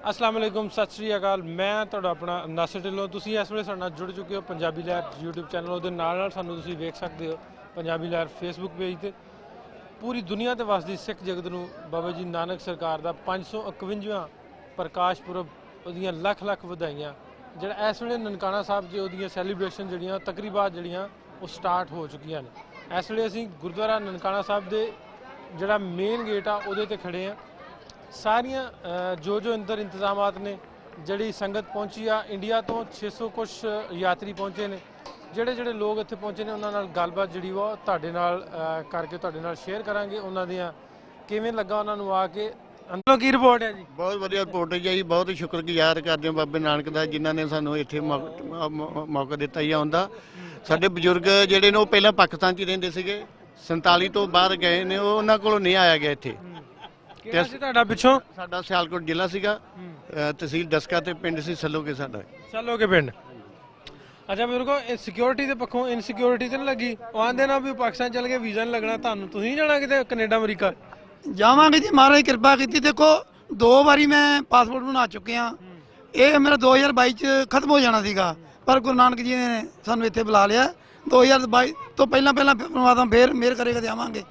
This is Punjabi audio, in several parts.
अस्सलाम वालेकुम सत श्री अकाल मैं ਤੁਹਾਡਾ ਆਪਣਾ ਨਾਸਰ ਢਿੱਲੋਂ ਤੁਸੀਂ ਇਸ ਵੇਲੇ ਸਾਡੇ ਨਾਲ ਜੁੜ ਚੁੱਕੇ ਹੋ ਪੰਜਾਬੀ ਲਹਿਰ YouTube ਚੈਨਲ ਉਹਦੇ ਨਾਲ ਸਾਨੂੰ ਤੁਸੀਂ ਵੇਖ ਸਕਦੇ ਹੋ ਪੰਜਾਬੀ ਲਹਿਰ Facebook ਪੇਜ ਤੇ ਪੂਰੀ ਦੁਨੀਆ ਤੇ ਵਸਦੀ ਸਿੱਖ ਜਗਤ ਨੂੰ ਬਾਬਾ ਜੀ ਨਾਨਕ ਸਰਕਾਰ ਦਾ 551ਵਾਂ ਪ੍ਰਕਾਸ਼ ਪੁਰਬ ਉਹਦੀਆਂ ਲੱਖ ਲੱਖ ਵਧਾਈਆਂ ਜਿਹੜਾ ਇਸ ਵੇਲੇ ਨਨਕਾਣਾ ਸਾਹਿਬ ਦੇ ਉਹਦੀਆਂ ਸੈਲੀਬ੍ਰੇਸ਼ਨ ਜਿਹੜੀਆਂ ਤਕਰੀਬਾਤ ਜਿਹੜੀਆਂ ਉਹ ਸਟਾਰਟ ਹੋ ਚੁੱਕੀਆਂ ਨੇ ਇਸ ਵੇਲੇ ਅਸੀਂ ਗੁਰਦੁਆਰਾ ਨਨਕਾਣਾ ਸਾਹਿਬ ਦੇ ਜਿਹੜਾ ਮੇਨ ਗੇਟ ਆ ਉਹਦੇ ਤੇ ਖੜੇ ਆ ਸਾਰੀਆਂ ਜੋ ਅੰਦਰ ਇੰਤਜ਼ਾਮਾਤ ਨੇ ਜਿਹੜੀ ਸੰਗਤ ਪਹੁੰਚੀ ਆ ਇੰਡੀਆ ਤੋਂ 600 ਕੁਛ ਯਾਤਰੀ ਪਹੁੰਚੇ ਨੇ ਜਿਹੜੇ ਲੋਕ ਇੱਥੇ ਪਹੁੰਚੇ ਨੇ ਉਹਨਾਂ ਨਾਲ ਗੱਲਬਾਤ ਜਿਹੜੀ ਉਹ ਤੁਹਾਡੇ ਨਾਲ ਕਰਕੇ ਤੁਹਾਡੇ ਨਾਲ ਸ਼ੇਅਰ ਕਰਾਂਗੇ ਉਹਨਾਂ ਦੀਆਂ ਕਿਵੇਂ ਲੱਗਾ ਉਹਨਾਂ ਨੂੰ ਆ ਕੇ ਅੰਦਰੋਂ ਕੀ ਰਿਪੋਰਟ ਹੈ ਜੀ ਬਹੁਤ ਵਧੀਆ ਰਿਪੋਰਟ ਹੈ ਜੀ ਬਹੁਤ ਸ਼ੁਕਰਗੁਜ਼ਾਰ ਕਰਦੇ ਹਾਂ ਬਾਬੇ ਨਾਨਕ ਦਾ ਜਿਨ੍ਹਾਂ ਨੇ ਸਾਨੂੰ ਇੱਥੇ ਮੌਕਾ ਦਿੱਤਾ ਹੀ ਆਉਂਦਾ ਸਾਡੇ ਬਜ਼ੁਰਗ ਜਿਹੜੇ ਨੇ ਉਹ ਪਹਿਲਾਂ ਪਾਕਿਸਤਾਨ 'ਚ ਰਹਿੰਦੇ ਸੀਗੇ 47 ਤੋਂ ਬਾਹਰ ਗਏ ਨੇ ਉਹਨਾਂ ਕੋਲੋਂ ਨਹੀਂ ਆਇਆ ਗਿਆ ਇੱਥੇ ਕਿਹੜਾ ਸੀ ਤੁਹਾਡਾ ਪਿੱਛੋਂ ਸਾਡਾ ਸਿਆਲਕੋਟ ਜ਼ਿਲ੍ਹਾ ਸੀਗਾ ਤਹਿਸੀਲ ਡਸਕਾ ਤੇ ਪਿੰਡ ਸੀ ਸੱਲੋਕੇ ਸਾਡਾ ਸੱਲੋਕੇ ਪਿੰਡ ਅੱਛਾ ਮੇਰੇ ਕੋਲ ਸਿਕਿਉਰਿਟੀ ਦੇ ਪੱਖੋਂ ਇਨਸਿਕਿਉਰਿਟੀ ਤੇ ਨਹੀਂ ਲੱਗੀ ਉਹ ਆਂਦੇ ਨਾ ਵੀ ਪਾਕਿਸਤਾਨ ਚਲ ਕੇ ਵੀਜ਼ਾ ਨਹੀਂ ਲੱਗਣਾ ਤੁਹਾਨੂੰ ਤੁਸੀਂ ਜਾਣਾ ਕਿਤੇ ਕੈਨੇਡਾ ਅਮਰੀਕਾ ਜਾਵਾਂਗੇ ਜੀ ਮਹਾਰਾਜ ਕਿਰਪਾ ਕੀਤੀ ਦੇਖੋ 2 ਵਾਰੀ ਮੈਂ ਪਾਸਪੋਰਟ ਬਣਾ ਚੁੱਕਿਆ ਇਹ ਮੇਰਾ 2022 ਚ ਖਤਮ ਹੋ ਜਾਣਾ ਸੀਗਾ ਪਰ ਗੁਰੂ ਨਾਨਕ ਜੀ ਨੇ ਸਾਨੂੰ ਇੱਥੇ ਬੁਲਾ ਲਿਆ 2022 ਤੋਂ ਪਹਿਲਾਂ ਪਰਮਾਤਮਾ ਫੇਰ ਮਿਹਰ ਕਰੇਗਾ ਤੇ ਆਵਾਂਗੇ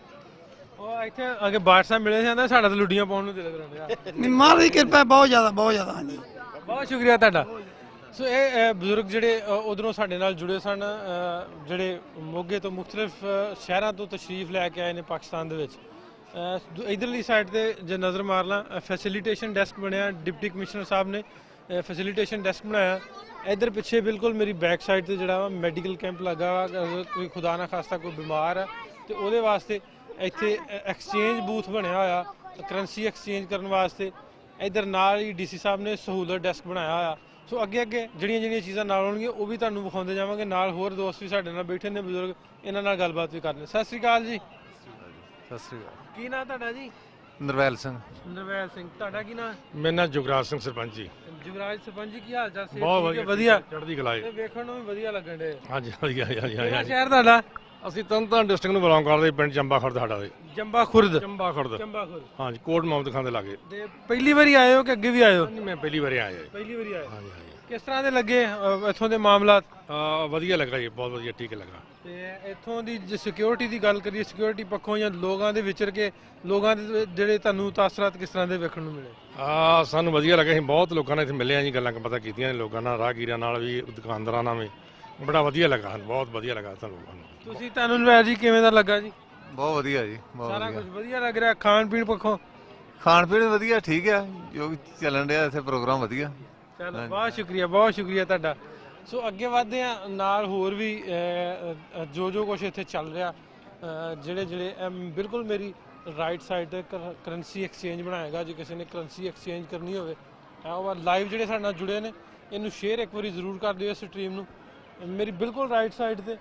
ਉਹ ਇੱਥੇ ਅੱਗੇ ਬਾਠ ਸਾਹਿਬ ਮਿਲੇ ਸੀ ਸਾਡਾ ਤਾਂ ਲੁੱਡੀਆਂ ਪਾਉਣ ਨੂੰ ਦਿਲ ਕਰਾਉਂਦੇ ਆ ਮਹਾਰਾਜ ਦੀ ਕਿਰਪਾ ਬਹੁਤ ਜ਼ਿਆਦਾ ਹਾਂਜੀ ਬਹੁਤ ਸ਼ੁਕਰੀਆ ਤੁਹਾਡਾ ਸੋ ਇਹ ਬਜ਼ੁਰਗ ਜਿਹੜੇ ਉਧਰੋਂ ਸਾਡੇ ਨਾਲ ਜੁੜੇ ਸਨ ਜਿਹੜੇ ਮੋਗੇ ਤੋਂ ਮੁxtਲਿਫ ਸ਼ਹਿਰਾਂ ਤੋਂ ਤਸ਼ਰੀਫ ਲੈ ਕੇ ਆਏ ਨੇ ਪਾਕਿਸਤਾਨ ਦੇ ਵਿੱਚ ਇਧਰਲੀ ਸਾਈਡ ਤੇ ਜੇ ਨਜ਼ਰ ਮਾਰ ਲਾਂ ਫੈਸਿਲੀਟੇਸ਼ਨ ਡੈਸਕ ਬਣਿਆ ਡਿਪਟੀ ਕਮਿਸ਼ਨਰ ਸਾਹਿਬ ਨੇ ਫੈਸਿਲੀਟੇਸ਼ਨ ਡੈਸਕ ਬਣਾਇਆ ਇਧਰ ਪਿੱਛੇ ਬਿਲਕੁਲ ਮੇਰੀ ਬੈਕ ਸਾਈਡ ਤੇ ਜਿਹੜਾ ਵਾ ਮੈਡੀਕਲ ਕੈਂਪ ਲੱਗਾ ਵਾ ਕੋਈ ਖੁਦਾ ਨਾ ਖਾਸਤਾ ਕੋਈ ਬਿਮਾਰ ਹੈ ਤੇ ਉਹਦੇ ਵਾਸਤੇ ਇੱਥੇ ਐਕਸਚੇਂਜ ਬੂਥ ਬਣਿਆ ਹੋਇਆ ਕਰੰਸੀ ਐਕਸਚੇਂਜ ਕਰਨ ਵਾਸਤੇ ਇਧਰ ਨਾਲ ਹੀ ਡੀਸੀ ਸਾਹਿਬ ਨੇ ਸਹੂਲਤ ਡੈਸਕ ਬਣਾਇਆ ਹੋਇਆ ਸੋ ਅੱਗੇ ਜਿਹੜੀਆਂ ਚੀਜ਼ਾਂ ਨਾਲ ਆਉਣਗੀਆਂ ਉਹ ਵੀ ਤੁਹਾਨੂੰ ਵਿਖਾਉਂਦੇ ਜਾਵਾਂਗੇ ਨਾਲ ਹੋਰ ਦੋਸਤ ਵੀ ਸਾਡੇ ਨਾਲ ਬੈਠੇ ਨੇ ਬਜ਼ੁਰਗ ਇਹਨਾਂ ਨਾਲ ਗੱਲਬਾਤ ਵੀ ਕਰਨੀ ਸਤਿ ਸ੍ਰੀ ਅਕਾਲ ਜੀ ਸਤਿ ਸ੍ਰੀ ਅਕਾਲ ਕੀ ਨਾਂ ਤੁਹਾਡਾ ਜੀ ਨਰਵੈਲ ਸਿੰਘ ਤੁਹਾਡਾ ਕੀ ਨਾਂ ਮੇਰਾ ਨਾਮ ਜੁਗਰਾਜ ਸਿੰਘ ਸਰਪੰਚ ਜੀ ਜੁਗਰਾਜ ਸਰਪੰਚ ਜੀ ਕੀ ਹਾਲ ਚਾਲ ਬਹੁਤ ਵਧੀਆ ਚੜ੍ਹਦੀ ਕਲਾ ਤੇ ਵੇਖਣ ਨੂੰ ਵੀ ਵਧੀਆ ਲੱਗਣ ਦੇ ਹਾਂਜੀ ਵਧੀਆ ਕਿਹੜਾ ਸ਼ਹਿਰ ਤੁਹਾਡਾ ਅਸੀਂ ਤਰਨਤਾਰਨ ਡਿਸਟ੍ਰਿਕਟ ਨੂੰ ਬਿਲੋਂਗ ਕਰਦੇ ਪਿੰਡ ਜੰਬਾ ਖੁਰਦ ਸਾਡਾ ਦੇ ਜੰਬਾ ਖੁਰਦ ਜੰਬਾ ਖੁਰਦ ਹਾਂਜੀ ਕੋਟ ਮੁਹੰਮਦ ਖਾਨ ਦੇ ਲਾਗੇ ਤੇ ਪਹਿਲੀ ਵਾਰੀ ਆਏ ਹੋ ਕਿ ਅੱਗੇ ਵੀ ਆਏ ਹੋ ਨਹੀਂ ਮੈਂ ਪਹਿਲੀ ਵਾਰੀ ਆਇਆ ਜੀ ਪਹਿਲੀ ਵਾਰੀ ਆਏ ਹਾਂਜੀ ਹਾਂਜੀ ਕਿਸ ਤਰ੍ਹਾਂ ਦੇ ਲੱਗੇ ਇੱਥੋਂ ਦੇ ਮਾਮਲਾਤ ਵਧੀਆ ਲੱਗਾ ਜੀ ਬਹੁਤ ਵਧੀਆ ਠੀਕ ਲੱਗਾ ਤੇ ਇੱਥੋਂ ਦੀ ਜੇ ਸਿਕਿਉਰਿਟੀ ਦੀ ਗੱਲ ਕਰੀਏ ਸਿਕਿਉਰਿਟੀ ਪੱਖੋਂ ਜਾਂ ਲੋਕਾਂ ਦੇ ਵਿਚਰ ਕੇ ਲੋਕਾਂ ਦੇ ਜਿਹੜੇ ਤੁਹਾਨੂੰ ਤਾਸਰਾਤ ਕਿਸ ਤਰ੍ਹਾਂ ਦੇ ਵੇਖਣ ਨੂੰ ਮਿਲੇ ਸਾਨੂੰ ਵਧੀਆ ਲੱਗਾ ਅਸੀਂ ਬਹੁਤ ਲੋਕਾਂ ਨਾਲ ਇੱਥੇ ਮਿਲੇ ਆ ਜੀ ਗੱਲਾਂ ਪਤਾ ਕੀਤੀਆਂ ਨੇ ਲੋਕਾਂ ਨਾਲ ਰਾਹਗੀਰਾਂ ਨਾਲ ਵੀ ਦੁਕਾਨਦਾਰਾਂ ਨਾਲ ਵੀ ਬੜਾ ਵਧੀਆ ਲੱਗਾ ਸਾਨੂੰ ਬਹੁਤ ਵਧੀਆ ਲੱਗਾ ਤੁਹਾਨੂੰ ਲੋਕਾਂ ਨੂੰ ਤੁਸੀਂ ਤੁਹਾਨੂੰ ਨਵੈਰ ਜੀ ਕਿਵੇਂ ਦਾ ਲੱਗਾ ਜੀ ਬਹੁਤ ਵਧੀਆ ਜੀ ਸਾਰਾ ਕੁਝ ਵਧੀਆ ਲੱਗ ਰਿਹਾ ਖਾਣ ਪੀਣ ਪੱਖੋਂ ਖਾਣ ਪੀਣ ਵਧੀਆ ਠੀਕ ਆ ਜੋ ਵੀ ਚੱਲਣ ਰਿਹਾ ਇੱਥੇ ਪ੍ਰੋਗਰਾਮ ਵਧੀਆ ਚਲੋ ਬਹੁਤ ਸ਼ੁਕਰੀਆ ਤੁਹਾਡਾ ਸੋ ਅੱਗੇ ਵਧਦੇ ਆ ਨਾਲ ਹੋਰ ਵੀ ਜੋ ਕੁਝ ਇੱਥੇ ਚੱਲ ਰਿਹਾ ਜਿਹੜੇ ਬਿਲਕੁਲ ਮੇਰੀ ਰਾਈਟ ਸਾਈਡ ਤੇ ਕਰੰਸੀ ਐਕਸਚੇਂਜ ਬਣਾਏਗਾ ਜੇ ਕਿਸੇ ਨੇ ਕਰੰਸੀ ਐਕਸਚੇਂਜ ਕਰਨੀ ਹੋਵੇ ਉਹ ਲਾਈਵ ਜਿਹੜੇ ਸਾਡੇ ਨਾਲ ਜੁੜੇ ਨੇ ਇਹਨੂੰ ਸ਼ੇਅਰ ਇੱਕ ਵਾਰੀ ਜ਼ਰੂਰ ਕਰ ਦਿਓ ਇਸ ਸਟਰੀਮ ਨੂੰ ਮੇਰੀ ਬਿਲਕੁਲ ਰਾਈਟ ਸਾਈਡ ਤੇ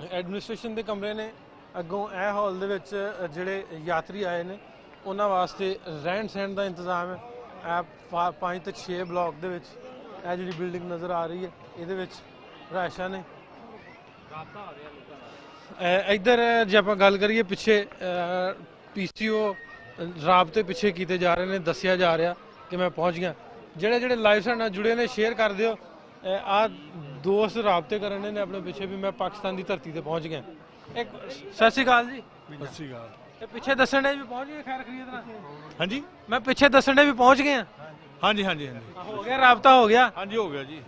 ਐਡਮਿਨਿਸਟ੍ਰੇਸ਼ਨ ਦੇ ਕਮਰੇ ਨੇ ਅੱਗੋਂ ਇਹ ਹਾਲ ਦੇ ਵਿੱਚ ਜਿਹੜੇ ਯਾਤਰੀ ਆਏ ਨੇ ਉਹਨਾਂ ਵਾਸਤੇ ਰਹਿਣ ਸਹਿਣ ਦਾ ਇੰਤਜ਼ਾਮ ਹੈ 5 ਤੇ 6 ਬਲਾਕ ਦੇ ਵਿੱਚ ਇਹ ਜਿਹੜੀ ਬਿਲਡਿੰਗ ਨਜ਼ਰ ਆ ਰਹੀ ਹੈ ਇਹਦੇ ਵਿੱਚ ਰਾਇਸ਼ਾਂ ਨੇ ਇੱਧਰ ਜੇ ਆਪਾਂ ਗੱਲ ਕਰੀਏ ਪਿੱਛੇ PCO ਰਾਬਤੇ ਪਿੱਛੇ ਕੀਤੇ ਜਾ ਰਹੇ ਨੇ ਦੱਸਿਆ ਜਾ ਰਿਹਾ ਕਿ ਮੈਂ ਪਹੁੰਚ ਗਿਆ ਜਿਹੜੇ ਲਾਈਵ ਸਾਡੇ ਨਾਲ ਜੁੜੇ ਨੇ ਸ਼ੇਅਰ ਕਰ ਦਿਓ ਆ ਦੋਸਤ ਰਾਬਤੇ ਕਰਨ ਨੇ ਆਪਣੇ ਪਿੱਛੇ ਵੀ ਮੈਂ ਪਾਕਿਸਤਾਨ ਦੀ ਧਰਤੀ ਤੇ ਪਹੁੰਚ ਗਿਆ ਇੱਕ ਸਤਿ ਸ਼੍ਰੀ ਅਕਾਲ ਜੀ ਸਤਿ ਸ਼੍ਰੀ ਅਕਾਲ ਤੇ ਪਿੱਛੇ ਦੱਸਣ ਦੇ ਵੀ ਪਹੁੰਚ ਗਏ ਖੈਰ ਖਰੀਦ ਨਾਲ ਹਾਂਜੀ ਮੈਂ ਪਿੱਛੇ ਦੱਸਣ ਦੇ ਵੀ ਪਹੁੰਚ ਗਏ ਆ ਹਾਂਜੀ ਹੋ ਗਿਆ ਰਾਬਤਾ ਹੋ ਗਿਆ ਹਾਂਜੀ ਹੋ ਗਿਆ ਜੀ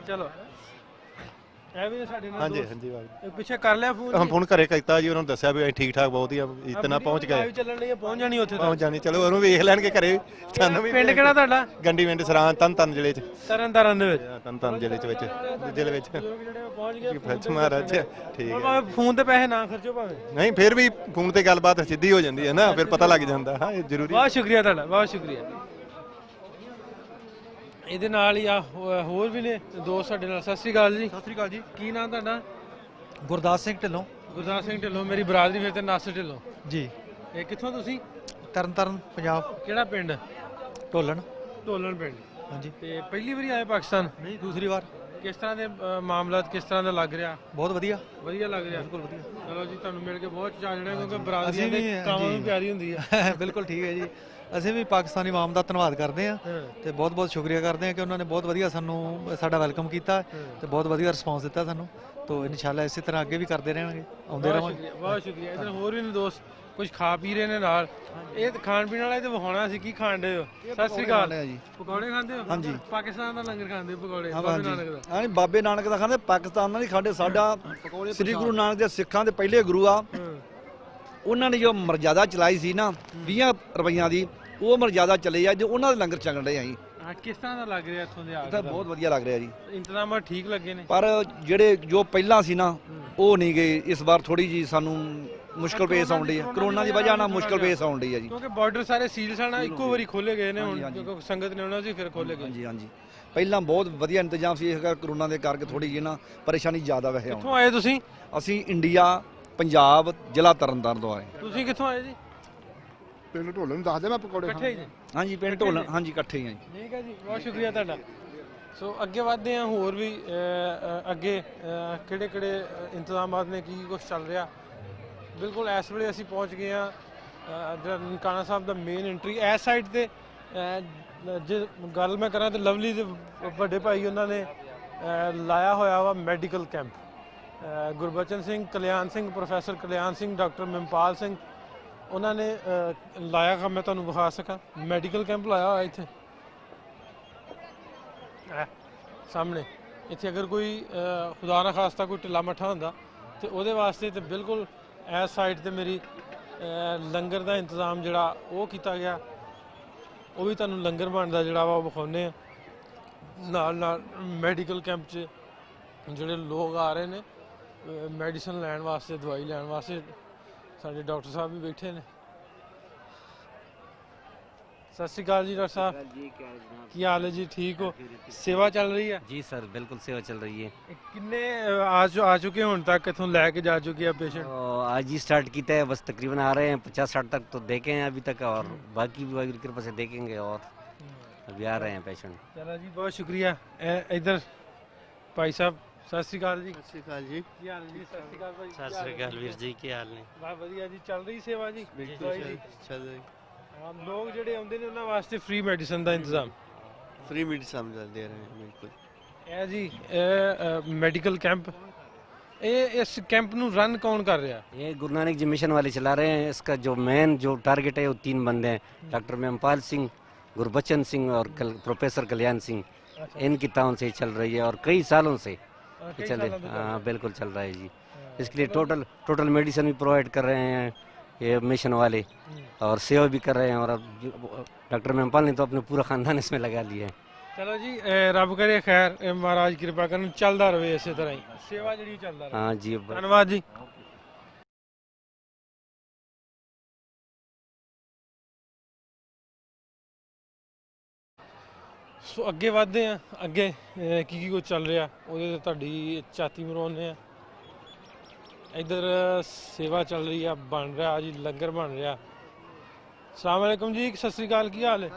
ਚਲੋ ਇਹ ਵੀ ਸਾਡੇ ਨਾਲ ਹਾਂਜੀ ਪਿੱਛੇ ਕਰ ਲਿਆ ਫੋਨ ਹਮ ਫੋਨ ਘਰੇ ਕੀਤਾ ਜੀ ਉਹਨਾਂ ਨੂੰ ਦੱਸਿਆ ਵੀ ਅਸੀਂ ਠੀਕ ਠਾਕ ਬਹੁਤ ਹੀ ਇਤਨਾ ਪਹੁੰਚ ਗਏ ਲਾਈਵ ਚੱਲਣ ਲਈ ਪਹੁੰਚ ਜਾਣੀ ਉੱਥੇ ਪਹੁੰਚ ਜਾਣੀ ਚਲੋ ਉਹਨੂੰ ਵੇਖ ਲੈਣਗੇ ਘਰੇ ਸਾਨੂੰ ਵੀ ਪਿੰਡ ਕਿਹੜਾ ਤੁਹਾਡਾ ਗੰਡੀ ਪਿੰਡ ਸਰਾਂ ਤਰਨ ਜ਼ਿਲ੍ਹੇ ਚ ਤਰਨਤਾਰਨ ਦੇ ਵਿੱਚ ਤਰਨ ਜ਼ਿਲ੍ਹੇ ਵਿੱਚ ਜਿਹੜੇ ਪਹੁੰਚ ਗਏ ਫੱਚ ਮਹਾਰਾਜ ਠੀਕ ਹੈ ਭਾਵੇਂ ਫੋਨ ਤੇ ਪੈਸੇ ਨਾ ਖਰਚੋ ਭਾਵੇਂ ਨਹੀਂ ਫਿਰ ਵੀ ਫੋਨ ਤੇ ਗੱਲਬਾਤ ਸਿੱਧੀ ਹੋ ਜਾਂਦੀ ਹੈ ਨਾ ਫਿਰ ਪਤਾ ਲੱਗ ਜਾਂਦਾ ਹਾਂ ਇਹ ਜ਼ਰੂਰੀ ਬਹੁਤ ਸ਼ੁਕਰੀਆ ਤੁਹਾਡਾ ਬਹੁਤ ਸ਼ੁਕਰੀਆ ਇਹਦੇ ਨਾਲ ਹੀ ਆ ਹੋਰ ਵੀ ਨੇ ਦੋਸਤ ਸਾਡੇ ਨਾਲ ਸਤਿ ਸ੍ਰੀ ਅਕਾਲ ਜੀ ਕੀ ਨਾਮ ਤੁਹਾਡਾ ਗੁਰਦਾਸ ਸਿੰਘ ਢਿੱਲੋਂ ਮੇਰੀ ਬਰਾਦਰੀ ਫਿਰ ਤੇ ਨਾਸਰ ਢਿੱਲੋਂ ਜੀ ਇਹ ਕਿੱਥੋਂ ਤੁਸੀਂ ਤਰਨਤਾਰਨ ਪੰਜਾਬ ਕਿਹੜਾ ਪਿੰਡ ਢੋਲਣ ਪਿੰਡ ਹਾਂਜੀ ਤੇ ਪਹਿਲੀ ਵਾਰੀ ਆਏ ਪਾਕਿਸਤਾਨ ਨਹੀਂ ਦੂਸਰੀ ਵਾਰ ਕਿਸ ਤਰ੍ਹਾਂ ਦੇ ਮਾਮਲਾਤ ਕਿਸ ਤਰ੍ਹਾਂ ਦਾ ਲੱਗ ਰਿਹਾ ਬਹੁਤ ਵਧੀਆ ਲੱਗ ਰਿਹਾ ਬਿਲਕੁਲ ਵਧੀਆ ਚਲੋ ਜੀ ਤੁਹਾਨੂੰ ਮਿਲ ਕੇ ਬਹੁਤ ਚਾਅ ਚੜਿਆ ਕਿਉਂਕਿ ਬਰਾਦਰੀਆਂ ਦੇ ਕਾਮਾਂ ਨੂੰ ਪਿਆਰੀ ਹੁੰਦੀ ਹੈ ਬਿਲਕੁਲ ਠੀਕ ਹੈ ਜੀ ਅਸੀਂ ਵੀ ਪਾਕਿਸਤਾਨੀ ਆਵਾਮ ਦਾ ਧੰਨਵਾਦ ਕਰਦੇ ਹਾਂ ਤੇ ਬਹੁਤ ਬਹੁਤ ਸ਼ੁਕਰੀਆ ਕਰਦੇ ਹਾਂ ਕਿ ਉਹਨਾਂ ਨੇ ਬਹੁਤ ਵਧੀਆ ਸਾਨੂੰ ਸਾਡਾ ਵੈਲਕਮ ਕੀਤਾ ਤੇ ਬਹੁਤ ਵਧੀਆ ਰਿਸਪੌਂਸ ਦਿੱਤਾ ਸਾਨੂੰ। ਤੋ ਇਨਸ਼ਾਅੱਲਾ ਇਸੇ ਤਰ੍ਹਾਂ ਅੱਗੇ ਵੀ ਕਰਦੇ ਰਹਿਣਗੇ, ਆਉਂਦੇ ਰਹਾਂਗੇ। ਬਹੁਤ ਸ਼ੁਕਰੀਆ। ਇਧਰ ਹੋਰ ਵੀ ਨੇ ਦੋਸਤ ਕੁਝ ਖਾ ਪੀ ਰਹੇ ਨੇ ਨਾਲ। ਇਹ ਖਾਣ ਪੀਣ ਵਾਲਾ ਇਹ ਤੇ ਵਿਖਾਉਣਾ ਸੀ ਕੀ ਖਾਣ ਦੇ ਹੋ। ਸਤਿ ਸ੍ਰੀ ਅਕਾਲ ਜੀ। ਪਕੌੜੇ ਖਾਂਦੇ ਹੋ? ਹਾਂਜੀ। ਪਾਕਿਸਤਾਨ ਦਾ ਲੰਗਰ ਖਾਂਦੇ ਹੋ ਪਕੌੜੇ ਬਾਬੇ ਨਾਨਕ ਦਾ? ਹਾਂ ਬਾਬੇ ਨਾਨਕ ਦਾ ਖਾਂਦੇ, ਪਾਕਿਸਤਾਨ ਦਾ ਨਹੀਂ ਖਾਂਦੇ। ਸਾਡਾ ਸ੍ਰੀ ਗੁਰੂ ਨਾਨਕ ਦੇ ਸਿੱਖਾਂ ਦੇ ਪਹਿਲੇ ਗੁਰੂ ਆ, ਉਹਨਾਂ ਨੇ ਜੋ ਮਰਜ਼ਾਦਾ ਚਲਾਈ ਸੀ ਨਾ 20 ਰੁਪਈਆਂ ਦੀ, ਉਹ ਮਰਜ਼ਾਦਾ ਚੱਲੇ ਆ ਜੋ ਉਹਨਾਂ ਦੇ ਲੰਗਰ ਛਕਣ ਰਹੇ ਆ ਜੀ। ਕਿਸ ਤਰ੍ਹਾਂ ਦਾ ਲੱਗ ਰਿਹਾ ਇੱਥੋਂ ਦੇ ਆ ਤਾਂ ਬਹੁਤ ਵਧੀਆ ਲੱਗ ਰਿਹਾ ਜੀ। ਇੰਤਜ਼ਾਮਾਂ ਠੀਕ ਲੱਗੇ ਨੇ? ਪਰ ਜਿਹੜੇ ਜੋ ਪਹਿਲਾਂ ਸੀ ਨਾ ਉਹ ਨਹੀਂ ਗਏ। ਇਸ ਵਾਰ ਥੋੜੀ ਜੀ ਸਾਨੂੰ ਮੁਸ਼ਕਲ ਪੇਸ਼ ਆਉਣ ਡਈ ਹੈ, ਕਰੋਨਾ ਦੀ ਵਜ੍ਹਾ ਨਾਲ ਮੁਸ਼ਕਲ ਪੇਸ਼ ਆਉਣ ਡਈ ਹੈ ਜੀ। ਕਿਉਂਕਿ ਬਾਰਡਰ ਸਾਰੇ ਸੀਲ ਸਨ, ਇੱਕੋ ਵਾਰੀ ਖੋਲੇ ਗਏ ਨੇ ਹੁਣ, ਕਿਉਂਕਿ ਸੰਗਤ ਨੇ ਉਹਨਾਂ ਸੀ ਫਿਰ ਖੋਲੇ ਗਏ। ਹਾਂਜੀ ਹਾਂਜੀ, ਪਹਿਲਾਂ ਬਹੁਤ ਵਧੀਆ ਇੰਤਜ਼ਾਮ ਸੀ, ਇਸ ਕਰਕੇ ਕਰੋਨਾ ਦੇ ਕਰਕੇ ਥੋੜੀ ਜੀ ਨਾ ਪਰੇਸ਼ਾਨੀ ਜ਼ਿਆਦਾ ਵੈਸੇ ਕਿੱਥੋਂ ਆਏ ਤੁਸੀਂ? ਅਸੀਂ ਇੰਡੀਆ, ਪੰਜਾਬ, ਜ਼ਿਲ੍ਹਾ ਤਰਨਤਾਰਨ ਤੋਂ ਆਏ। ਤੁਸੀਂ ਕਿੱਥੋਂ ਆਏ ਜੀ? ਪਿੰਡ ਢੋਲਣ ਨੂੰ ਦੱਸ ਦੇ, ਮੈਂ ਪਕੌੜੇ ਇਕੱਠੇ ਜੀ? ਹਾਂਜੀ ਪਿੰਡ ਢੋਲਣ, ਹਾਂਜੀ ਇਕੱਠੇ ਹੀ ਆ ਜੀ। ਠੀਕ ਹੈ ਜੀ, ਬਹੁਤ ਸ਼ੁਕਰੀਆ ਤੁਹਾਡਾ। ਸੋ ਅੱਗੇ ਵਧਦੇ ਹਾਂ, ਹੋਰ ਵੀ ਅੱਗੇ ਕਿਹੜੇ ਕਿਹੜੇ ਇੰਤਜ਼ਾਮਾਤ ਨੇ, ਕੀ ਕੁਝ ਚੱਲ ਰਿਹਾ। ਬਿਲਕੁਲ ਇਸ ਵੇਲੇ ਅਸੀਂ ਪਹੁੰਚ ਗਏ ਹਾਂ ਜਿਹੜਾ ਨਨਕਾਣਾ ਸਾਹਿਬ ਦਾ ਮੇਨ ਐਂਟਰੀ। ਇਸ ਸਾਈਡ ਤੇ ਜੇ ਗੱਲ ਮੈਂ ਕਰਾਂ ਤਾਂ ਲਵਲੀ ਦੇ ਵੱਡੇ ਭਾਈ ਉਹਨਾਂ ਨੇ ਲਾਇਆ ਹੋਇਆ ਵਾ ਮੈਡੀਕਲ ਕੈਂਪ। ਗੁਰਬਚਨ ਸਿੰਘ, ਕਲਿਆਣ ਸਿੰਘ, ਪ੍ਰੋਫੈਸਰ ਕਲਿਆਣ ਸਿੰਘ, ਡਾਕਟਰ ਮਹਿੰਪਾਲ ਸਿੰਘ, ਉਹਨਾਂ ਨੇ ਲਾਇਆ ਗਾ। ਮੈਂ ਤੁਹਾਨੂੰ ਵਿਖਾ ਸਕਾਂ, ਮੈਡੀਕਲ ਕੈਂਪ ਲਾਇਆ ਹੋਇਆ ਇੱਥੇ ਸਾਹਮਣੇ। ਇੱਥੇ ਅਗਰ ਕੋਈ ਖੁਦਾ ਨਾ ਖਾਸਤਾ ਕੋਈ ਢਿੱਲਾ ਮੱਠਾ ਹੁੰਦਾ ਤੇ ਉਹਦੇ ਵਾਸਤੇ ਤੇ ਬਿਲਕੁਲ ਇਸ ਸਾਈਡ ਤੇ ਮੇਰੀ ਲੰਗਰ ਦਾ ਇੰਤਜ਼ਾਮ ਜਿਹੜਾ ਉਹ ਕੀਤਾ ਗਿਆ। ਉਹ ਵੀ ਤੁਹਾਨੂੰ ਲੰਗਰ ਬਣਦਾ ਜਿਹੜਾ ਵਾ ਉਹ ਵਿਖਾਉਂਦੇ ਆ। ਨਾਲ ਨਾਲ ਮੈਡੀਕਲ ਕੈਂਪ 'ਚ ਜਿਹੜੇ ਲੋਕ ਆ ਰਹੇ ਨੇ ਮੈਡੀਸਨ ਲੈਣ ਵਾਸਤੇ, ਦਵਾਈ ਲੈਣ ਵਾਸਤੇ, ਸਾਡੇ ਡਾਕਟਰ ਸਾਹਿਬ ਵੀ ਬੈਠੇ ਨੇ। ਸਤਿ ਸ਼੍ਰੀ ਅਕਾਲ ਜੀ ਡਾਕਟਰ ਸਾਹਿਬ, ਕੀ ਹਾਲ ਹੈ ਜੀ? ਠੀਕ ਹੋ? ਸੇਵਾ ਚੱਲ ਰਹੀ ਹੈ जी सर, बिल्कुल सेवा चल रही है। ਕਿੰਨੇ ਆ ਚੁੱਕੇ ਹੁਣ ਤੱਕ, ਇੱਥੋਂ ਲੈ ਕੇ ਜਾ ਚੁੱਕੇ ਆ ਪੇਸ਼ੈਂਟ? तो आज ही स्टार्ट किया है, बस तकरीबन आ रहे हैं 50-60 तक तो देखे हैं अभी तक, और बाकी भी वाहिगुरू की कृपा से देखेंगे और अभी आ रहे हैं पेशेंट। ਚਲੋ ਜੀ, ਬਹੁਤ ਸ਼ੁਕਰੀਆ। ਇੱਧਰ ਭਾਈ ਸਾਹਿਬ, ਸਤਿ ਸ਼੍ਰੀ ਅਕਾਲ ਜੀ। ਸਤਿ ਸ਼੍ਰੀ ਅਕਾਲ ਜੀ। ਕੀ ਹਾਲ ਹੈ ਜੀ? ਸਤਿ ਸ਼੍ਰੀ ਅਕਾਲ ਭਾਈ। सत श्रीकाल वीर जी, की हाल ने? ਬਹੁਤ ਵਧੀਆ ਜੀ, ਚੱਲ ਰਹੀ ਸੇਵਾ ਜੀ। ਦਵਾਈ ਦੀ ਚੱਲ ਰਹੀ ਲੋਕ ਜਿਹੜੇ ਆਉਂਦੇ ਨੇ ਉਹਨਾਂ ਵਾਸਤੇ ਫ੍ਰੀ ਮੈਡੀਸਨ ਦਾ ਇੰਤਜ਼ਾਮ। ਫ੍ਰੀ ਮੈਡੀਸਨ ਦੇ ਰਹੇ ਹਾਂ ਬਿਲਕੁਲ। ਇਹ ਜੀ ਇਹ ਮੈਡੀਕਲ ਕੈਂਪ, ਇਹ ਇਸ ਕੈਂਪ ਨੂੰ ਰਨ ਕੌਣ ਕਰ ਰਿਹਾ? ये गुरु नानक जी मिशन वाले चला रहे हैं। इसका जो मेन जो टारगेट है वो 3 बंदे हैं, डॉक्टर महंपाल सिंह, गुरबचन सिंह और प्रोफेसर कल्याण सिंह। इनकी ताउन से चल रही है और कई सालों से चल रही है। हाँ बिल्कुल चल रहा है जी। इसके लिए टोटल मेडिसिन भी प्रोवाइड कर रहे हैं ये मिशन वाले, और सेवा भी कर रहे हैं। और अब डॉक्टर महंपाल ने तो अपने पूरा खानदान इसमें लगा लिया है। ਚਲੋ ਜੀ, ਰੱਬ ਕਰੇ ਖੈਰ, ਮਹਾਰਾਜ ਕਿਰਪਾ ਕਰਨ, ਚੱਲਦਾ ਰਹੇ ਇਸੇ ਤਰ੍ਹਾਂ ਹੀ ਸੇਵਾ ਜਿਹੜੀ ਚੱਲਦਾ ਰਹੇ। हाँ जी, ਧੰਨਵਾਦ ਜੀ। ਸੋ ਅੱਗੇ ਵਧਦੇ ਆ, ਅੱਗੇ ਕੀ ਕੁਝ ਚੱਲ ਰਿਹਾ ਉਹਦੇ ਤੇ ਤੁਹਾਡੀ ਛਾਤੀ ਮਰਵਾਉਂਦੇ ਆ। ਇੱਧਰ ਸੇਵਾ ਚੱਲ ਰਹੀ ਆ, ਬਣ ਰਿਹਾ ਜੀ, ਲੰਗਰ ਬਣ ਰਿਹਾ। ਸਲਾਮ ਵਾਲੇਕੁਮ ਜੀ, ਸਤਿ ਸ੍ਰੀ ਅਕਾਲ, ਕੀ ਹਾਲ ਹੈ?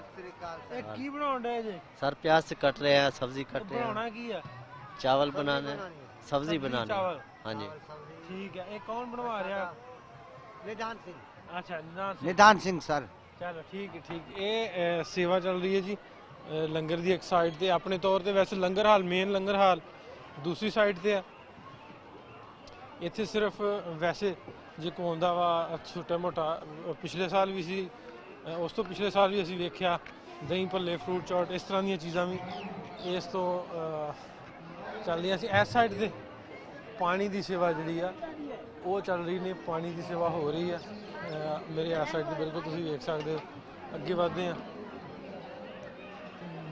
ਇਹ ਕੀ ਬਣਾਉਣ ਡਏ ਜੇ? सर प्याज से कट रहे हैं, सब्जी कट रहे हैं, ਬਣਾਉਣਾ ਕੀ ਆ? चावल बनाने, सब्जी बनाने। ਚਾਵਲ। हाँ जी। ਠੀਕ ਹੈ, ਇਹ ਕੌਣ ਬਣਵਾ ਰਿਹਾ? ਨਿਦਾਨ ਸਿੰਘ। ਅੱਛਾ, ਨਿਦਾਨ ਸਿੰਘ। ਨਿਦਾਨ ਸਿੰਘ ਸਰ। ਚਲੋ ਠੀਕ ਹੈ, ਠੀਕ। ਇਹ ਸੇਵਾ ਚੱਲ ਰਹੀ ਹੈ ਜੀ ਲੰਗਰ ਦੀ। ਇੱਕ ਸਾਈਡ ਤੇ ਆਪਣੇ ਤੌਰ ਤੇ ਵੈਸੇ ਲੰਗਰ ਹਾਲ, ਮੇਨ ਲੰਗਰ ਹਾਲ ਦੂਸਰੀ ਸਾਈਡ ਤੇ ਆ। ਇੱਥੇ ਸਿਰਫ ਵੈਸੇ ਜੇ ਕੋ ਆਉਂਦਾ ਵਾ ਛੋਟਾ ਮੋਟਾ, ਪਿਛਲੇ ਸਾਲ ਵੀ ਸੀ, ਉਸ ਤੋਂ ਪਿਛਲੇ ਸਾਲ ਵੀ ਅਸੀਂ ਵੇਖਿਆ ਦਹੀਂ ਭੱਲੇ, ਫਰੂਟ ਚਾਟ, ਇਸ ਤਰ੍ਹਾਂ ਦੀਆਂ ਚੀਜ਼ਾਂ ਵੀ ਇਸ ਤੋਂ ਚੱਲਦੀਆਂ ਸੀ। ਇਸ ਸਾਈਡ ਤੇ ਪਾਣੀ ਦੀ ਸੇਵਾ ਜਿਹੜੀ ਆ ਉਹ ਚੱਲ ਰਹੀ ਨੇ, ਪਾਣੀ ਦੀ ਸੇਵਾ ਹੋ ਰਹੀ ਆ ਮੇਰੇ ਇਸ ਸਾਈਡ ਤੇ ਬਿਲਕੁਲ ਤੁਸੀਂ ਵੇਖ ਸਕਦੇ ਹੋ। ਅੱਗੇ ਵਧਦੇ ਆ।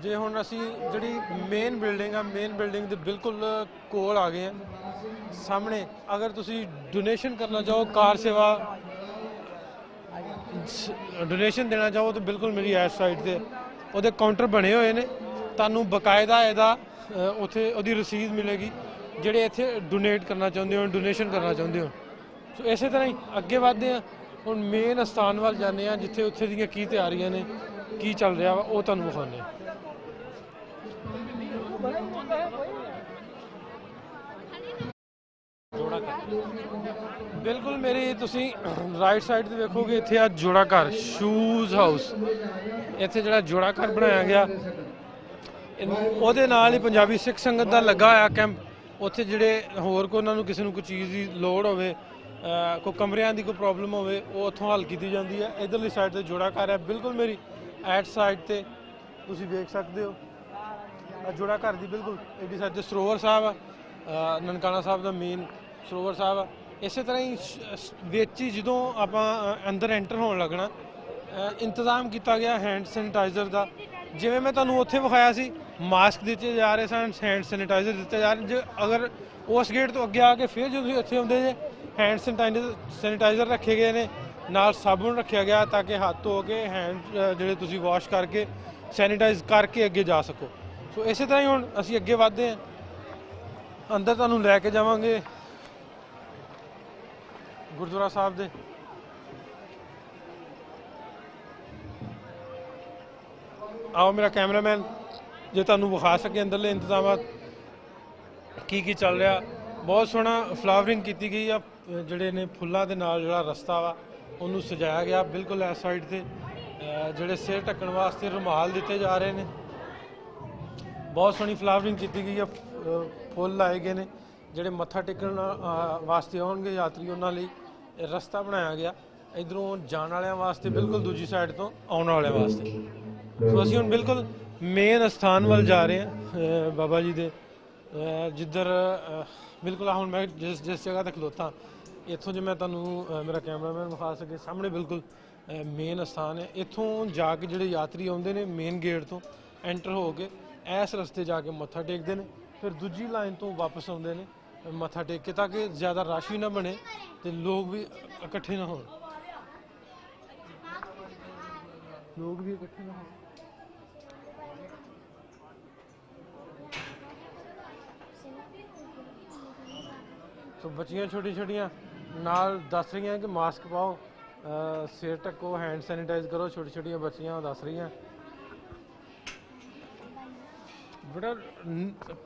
ਜੇ ਹੁਣ ਅਸੀਂ ਜਿਹੜੀ ਮੇਨ ਬਿਲਡਿੰਗ ਆ, ਮੇਨ ਬਿਲਡਿੰਗ ਦੇ ਬਿਲਕੁਲ ਕੋਲ ਆ ਗਏ ਆ। ਸਾਹਮਣੇ ਅਗਰ ਤੁਸੀਂ ਡੋਨੇਸ਼ਨ ਕਰਨਾ ਚਾਹੋ, ਕਾਰ ਸੇਵਾ ਡੋਨੇਸ਼ਨ ਦੇਣਾ ਚਾਹੋ ਤਾਂ ਬਿਲਕੁਲ ਮੇਰੀ ਇਸ ਸਾਈਡ ਤੇ ਉਹਦੇ ਕਾਊਂਟਰ ਬਣੇ ਹੋਏ ਨੇ। ਤੁਹਾਨੂੰ ਬਕਾਇਦਾ ਇਹਦਾ ਉੱਥੇ ਉਹਦੀ ਰਸੀਦ ਮਿਲੇਗੀ ਜਿਹੜੇ ਇੱਥੇ ਡੋਨੇਟ ਕਰਨਾ ਚਾਹੁੰਦੇ ਹੋ, ਡੋਨੇਸ਼ਨ ਕਰਨਾ ਚਾਹੁੰਦੇ ਹੋ। ਸੋ ਇਸੇ ਤਰ੍ਹਾਂ ਹੀ ਅੱਗੇ ਵਧਦੇ ਹਾਂ। ਹੁਣ ਮੇਨ ਅਸਥਾਨ ਵੱਲ ਜਾਂਦੇ ਹਾਂ ਜਿੱਥੇ ਉੱਥੇ ਦੀਆਂ ਕੀ ਤਿਆਰੀਆਂ ਨੇ, ਕੀ ਚੱਲ ਰਿਹਾ ਵਾ, ਉਹ ਤੁਹਾਨੂੰ ਵਿਖਾਉਂਦੇ ਹਾਂ। ਬਿਲਕੁਲ ਮੇਰੀ ਤੁਸੀਂ ਰਾਈਟ ਸਾਈਡ ਤੇ ਵੇਖੋਗੇ ਇੱਥੇ ਆ ਜੋੜਾ ਘਰ ਸ਼ੂਜ਼ ਹਾਊਸ, ਇੱਥੇ ਜਿਹੜਾ ਜੋੜਾ ਘਰ ਬਣਾਇਆ ਗਿਆ ਉਹਦੇ ਨਾਲ ਹੀ ਪੰਜਾਬੀ ਸਿੱਖ ਸੰਗਤ ਦਾ ਲੱਗਾ ਹੋਇਆ ਕੈਂਪ। ਉੱਥੇ ਜਿਹੜੇ ਹੋਰ ਕੋਈ ਉਹਨਾਂ ਨੂੰ ਕਿਸੇ ਨੂੰ ਕੋਈ ਚੀਜ਼ ਦੀ ਲੋੜ ਹੋਵੇ, ਕੋਈ ਕਮਰਿਆਂ ਦੀ ਕੋਈ ਪ੍ਰੋਬਲਮ ਹੋਵੇ, ਉਹ ਉੱਥੋਂ ਹੱਲ ਕੀਤੀ ਜਾਂਦੀ ਹੈ। ਇਧਰਲੀ ਸਾਈਡ ਤੇ ਜੋੜਾ ਘਰ ਹੈ, ਬਿਲਕੁਲ ਮੇਰੀ ਐਟ ਸਾਈਡ ਤੇ ਤੁਸੀਂ ਵੇਖ ਸਕਦੇ ਹੋ ਜੋੜਾ ਘਰ ਦੀ ਬਿਲਕੁਲ ਇਹਦੀ ਸਾਈਡ ਤੇ ਸਰੋਵਰ ਸਾਹਿਬ ਆ, ਨਨਕਾਣਾ ਸਾਹਿਬ ਦਾ ਮੇਨ ਸਰੋਵਰ ਸਾਹਿਬ ਆ। ਇਸੇ ਤਰ੍ਹਾਂ ਹੀ ਵਿੱਚ ਹੀ ਜਦੋਂ ਆਪਾਂ ਅੰਦਰ ਐਂਟਰ ਹੋਣ ਲੱਗਣਾ ਇੰਤਜ਼ਾਮ ਕੀਤਾ ਗਿਆ ਹੈਂਡ ਸੈਨੀਟਾਈਜ਼ਰ ਦਾ। ਜਿਵੇਂ ਮੈਂ ਤੁਹਾਨੂੰ ਉੱਥੇ ਵਿਖਾਇਆ ਸੀ ਮਾਸਕ ਦਿੱਤੇ ਜਾ ਰਹੇ ਸਨ, ਹੈਂਡ ਸੈਨੀਟਾਈਜ਼ਰ ਦਿੱਤੇ ਜਾ ਰਹੇ। ਜੇ ਅਗਰ ਉਸ ਗੇਟ ਤੋਂ ਅੱਗੇ ਆ ਕੇ ਫਿਰ ਜਦੋਂ ਤੁਸੀਂ ਇੱਥੇ ਆਉਂਦੇ ਜੇ ਹੈਂਡ ਸੈਨੀਟਾਈਜ਼ਰ ਰੱਖੇ ਗਏ ਨੇ, ਨਾਲ ਸਾਬਣ ਰੱਖਿਆ ਗਿਆ ਤਾਂ ਕਿ ਹੱਥ ਧੋ ਕੇ ਹੈਂਡ ਜਿਹੜੇ ਤੁਸੀਂ ਵਾਸ਼ ਕਰਕੇ ਸੈਨੀਟਾਈਜ਼ ਕਰਕੇ ਅੱਗੇ ਜਾ ਸਕੋ। ਸੋ ਇਸੇ ਤਰ੍ਹਾਂ ਹੀ ਹੁਣ ਅਸੀਂ ਅੱਗੇ ਵਧਦੇ ਹਾਂ, ਅੰਦਰ ਤੁਹਾਨੂੰ ਲੈ ਕੇ ਜਾਵਾਂਗੇ ਗੁਰਦੁਆਰਾ ਸਾਹਿਬ ਦੇ। ਆਓ ਮੇਰਾ ਕੈਮਰਾਮੈਨ ਜੇ ਤੁਹਾਨੂੰ ਵਿਖਾ ਸਕੇ ਅੰਦਰਲੇ ਇੰਤਜ਼ਾਮਾਤ ਕੀ ਕੀ ਚੱਲ ਰਿਹਾ। ਬਹੁਤ ਸੋਹਣਾ ਫਲਾਵਰਿੰਗ ਕੀਤੀ ਗਈ ਆ, ਜਿਹੜੇ ਨੇ ਫੁੱਲਾਂ ਦੇ ਨਾਲ ਜਿਹੜਾ ਰਸਤਾ ਵਾ ਉਹਨੂੰ ਸਜਾਇਆ ਗਿਆ। ਬਿਲਕੁਲ ਇਸ ਸਾਈਡ ਤੇ ਜਿਹੜੇ ਸਿਰ ਢੱਕਣ ਵਾਸਤੇ ਰੁਮਾਲ ਦਿੱਤੇ ਜਾ ਰਹੇ ਨੇ, ਬਹੁਤ ਸੋਹਣੀ ਫਲਾਵਰਿੰਗ ਕੀਤੀ ਗਈ ਆ, ਫੁੱਲ ਲਾਏ ਗਏ ਨੇ। ਜਿਹੜੇ ਮੱਥਾ ਟੇਕਣ ਵਾਸਤੇ ਆਉਣਗੇ ਯਾਤਰੀ ਉਹਨਾਂ ਲਈ ਰਸਤਾ ਬਣਾਇਆ ਗਿਆ, ਇਧਰੋਂ ਜਾਣ ਵਾਲਿਆਂ ਵਾਸਤੇ, ਬਿਲਕੁਲ ਦੂਜੀ ਸਾਈਡ ਤੋਂ ਆਉਣ ਵਾਲਿਆਂ ਵਾਸਤੇ। ਸੋ ਅਸੀਂ ਹੁਣ ਬਿਲਕੁਲ ਮੇਨ ਸਥਾਨ ਵੱਲ ਜਾ ਰਹੇ ਹਾਂ ਬਾਬਾ ਜੀ ਦੇ, ਜਿੱਧਰ ਬਿਲਕੁਲ ਹੁਣ ਮੈਂ ਜਿਸ ਜਗ੍ਹਾ ਤੇ ਖਲੋਤਾ ਇੱਥੋਂ ਜੇ ਮੈਂ ਤੁਹਾਨੂੰ ਮੇਰਾ ਕੈਮਰਾਮੈਨ ਵਿਖਾ ਸਕੇ, ਸਾਹਮਣੇ ਬਿਲਕੁਲ ਮੇਨ ਸਥਾਨ ਹੈ। ਇੱਥੋਂ ਜਾ ਕੇ ਜਿਹੜੇ ਯਾਤਰੀ ਆਉਂਦੇ ਨੇ ਮੇਨ ਗੇਟ ਤੋਂ ਐਂਟਰ ਹੋ ਕੇ ਇਸ ਰਸਤੇ ਜਾ ਕੇ ਮੱਥਾ ਟੇਕਦੇ ਨੇ, ਫਿਰ ਦੂਜੀ ਲਾਈਨ ਤੋਂ ਵਾਪਸ ਆਉਂਦੇ ਨੇ ਮੱਥਾ ਟੇਕ ਕੇ, ਤਾਂ ਕਿ ਜ਼ਿਆਦਾ ਰਸ਼ ਵੀ ਨਾ ਬਣੇ ਤੇ ਲੋਕ ਵੀ ਇਕੱਠੇ ਨਾ ਹੋਣ। ਸੋ ਬੱਚੀਆਂ ਛੋਟੀਆਂ ਛੋਟੀਆਂ ਨਾਲ ਦੱਸ ਰਹੀਆਂ ਕਿ ਮਾਸਕ ਪਾਓ, ਸਿਰ ਢੱਕੋ, ਹੈਂਡ ਸੈਨੀਟਾਈਜ਼ ਕਰੋ। ਛੋਟੀ ਛੋਟੀਆਂ ਬੱਚੀਆਂ ਦੱਸ ਰਹੀਆਂ। ਬੜਾ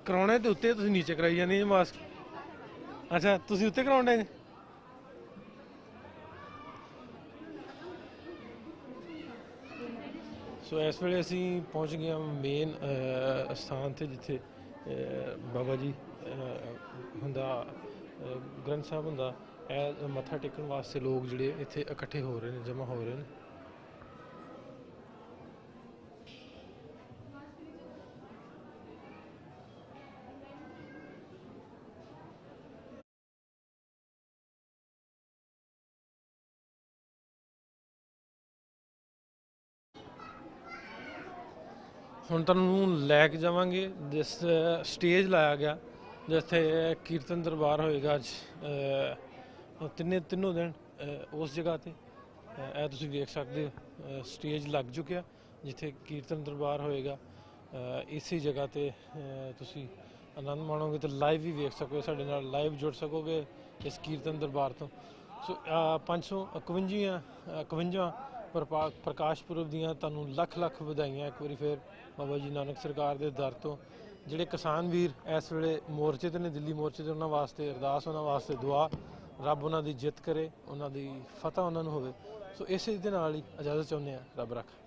ਕਰਾਉਣੇ ਤੇ ਉੱਤੇ ਤੁਸੀਂ ਨੀਚੇ ਕਰਾਈ ਜਾਂਦੇ ਜੀ ਮਾਸਕ। ਅੱਛਾ ਤੁਸੀਂ ਉੱਤੇ ਕਰਾਉਣੇ ਜੀ। ਸੋ ਇਸ ਵੇਲੇ ਅਸੀਂ ਪਹੁੰਚ ਗਏ ਹਾਂ ਮੇਨ ਸਥਾਨ ਤੇ, ਜਿੱਥੇ ਬਾਬਾ ਜੀ ਹੁੰਦਾ, ਗ੍ਰੰਥ ਸਾਹਿਬ ਹੁੰਦਾ। ਇਹ ਮੱਥਾ ਟੇਕਣ ਵਾਸਤੇ ਲੋਕ ਜਿਹੜੇ ਇੱਥੇ ਇਕੱਠੇ ਹੋ ਰਹੇ ਨੇ, ਜਮ੍ਹਾਂ ਹੋ ਰਹੇ ਨੇ। ਹੁਣ ਤੁਹਾਨੂੰ ਲੈ ਕੇ ਜਾਵਾਂਗੇ ਜਿਸ ਸਟੇਜ ਲਾਇਆ ਗਿਆ ਜਿੱਥੇ ਕੀਰਤਨ ਦਰਬਾਰ ਹੋਏਗਾ ਅੱਜ ਤਿੰਨੋਂ ਦਿਨ ਉਸ ਜਗ੍ਹਾ ਤੇ। ਇਹ ਤੁਸੀਂ ਵੇਖ ਸਕਦੇ ਹੋ ਸਟੇਜ ਲੱਗ ਚੁੱਕਿਆ ਜਿੱਥੇ ਕੀਰਤਨ ਦਰਬਾਰ ਹੋਏਗਾ। ਇਸੇ ਜਗ੍ਹਾ ਤੇ ਤੁਸੀਂ ਆਨੰਦ ਮਾਣੋਗੇ ਤੇ ਲਾਈਵ ਵੀ ਵੇਖ ਸਕੋਗੇ, ਸਾਡੇ ਨਾਲ ਲਾਈਵ ਜੁੜ ਸਕੋਗੇ ਇਸ ਕੀਰਤਨ ਦਰਬਾਰ ਤੋਂ। ਸੋ 551 ਪ੍ਰਕਾਸ਼ ਪੁਰਬ ਦੀਆਂ ਤੁਹਾਨੂੰ ਲੱਖ ਲੱਖ ਵਧਾਈਆਂ ਇੱਕ ਵਾਰੀ ਫਿਰ ਬਾਬਾ ਜੀ ਨਾਨਕ ਸਰਕਾਰ ਦੇ ਦਰ ਤੋਂ। ਜਿਹੜੇ ਕਿਸਾਨ ਵੀਰ ਇਸ ਵੇਲੇ ਮੋਰਚੇ ਤੇ ਨੇ, ਦਿੱਲੀ ਮੋਰਚੇ ਤੇ, ਉਹਨਾਂ ਵਾਸਤੇ ਅਰਦਾਸ, ਉਹਨਾਂ ਵਾਸਤੇ ਦੁਆ, ਰੱਬ ਉਹਨਾਂ ਦੀ ਜਿੱਤ ਕਰੇ, ਉਹਨਾਂ ਦੀ ਫਤਿਹ ਉਹਨਾਂ ਨੂੰ ਹੋਵੇ। ਸੋ ਇਸੇ ਦੇ ਨਾਲ ਹੀ ਇਜਾਜ਼ਤ ਚਾਹੁੰਦੇ ਹਾਂ। ਰੱਬ ਰੱਖਾ।